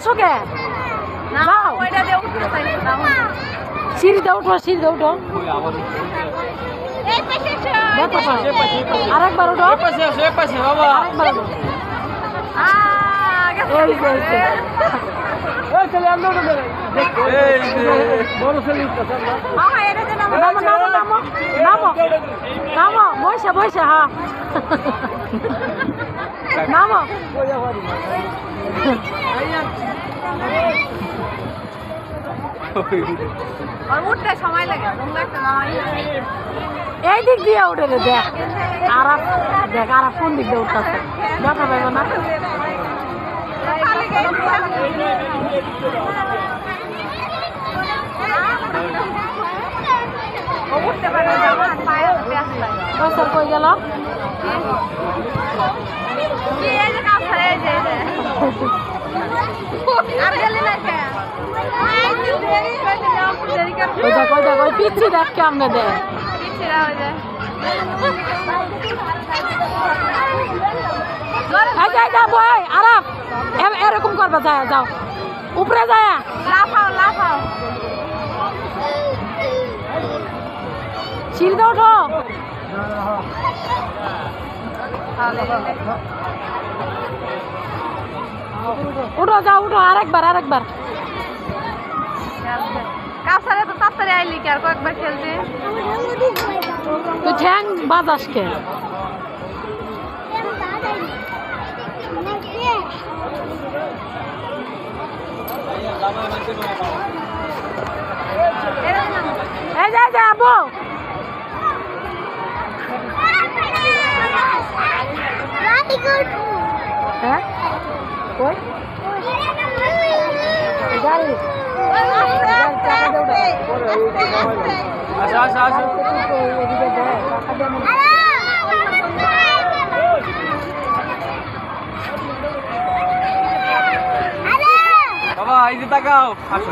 আসো কে যাও সিঁড়িতে উঠো সিঁড়িতে উঠো আরেকবার উঠো আরেকবার উঠো নামো বসে বসে হ্যাঁ নামো উঠতে সময় লাগে এই দিক দিয়ে উঠে রে দেখ আর দেখ আর কোন দিক দিয়ে উঠতেছে দেখা পাইব না উঠতে পারে বছর কই গেল পিচ্ছি দেখ কেমনে দেখ আরাম এরকম করবা যায় যাও উপরে যায় লাফাও লাফাও সিঁড়িতে ওঠো উঠো যাও উঠো আরেকবার আরেকবার কাছারে তো তাড়াতাড়ি আইলি কি আর কয়েকবার খেলতে তুই ঠ্যাং বাজাস কে এই যা যা আবু হ্যাঁ কই গাড়ি আসো আসো আসো বাবা এই যে তাকাও আসো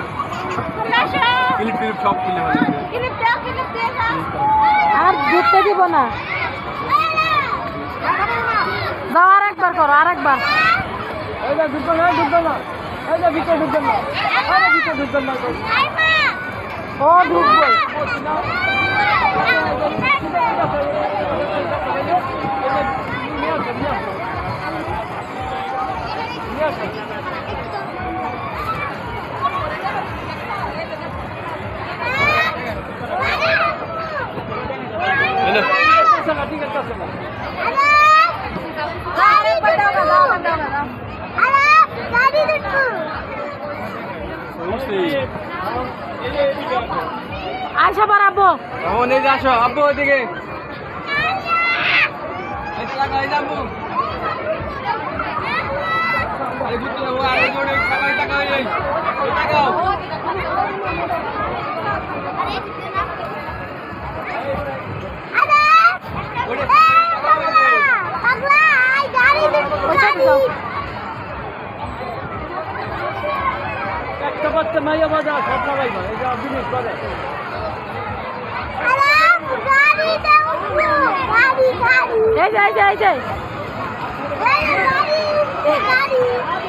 ক্লিপ ক্লিপ সব কিনে হবে আর ঢুকতে দিব না যাও আরেকবার করো আরেকবার এই যে ঢুকবে না ঢুকবে না এই যে ভিতরে ঢুকবে না এই যে ভিতরে ঢুকবে না ও ঢুকবে আয়সা বার আব্বু এই যে আসো আব্বু ওইদিকে একটা বাচ্চা মাইয়া বাজা সব সবাই এই যে বিনেশ বাজা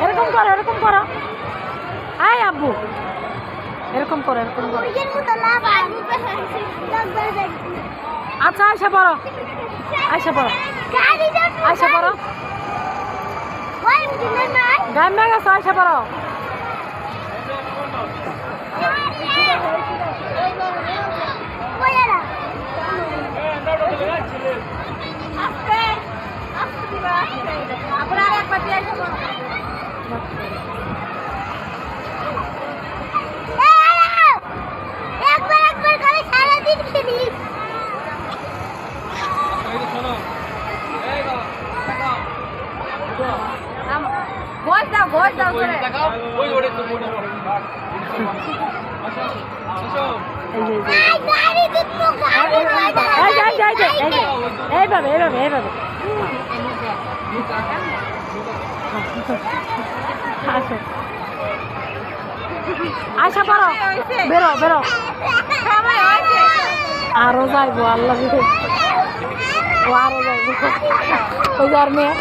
এরকম করো এরকম করো আয় আব্বু এরকম করো এরকম করো আচ্ছা আয়সা পড়ো আয়সা পড়ো আয়সা পড়ো গান না গেছো আয়সা পড়ো আপনার একবার দিয়ে আসবো একবার করে সারাদিন খেলি গোল দাও করে এইভাবে এইভাবে এইভাবে আশা পারো বেরো বেরো আরো যাইবো আল্লাহ ও আরো যাইবো ওই আর মেয়ে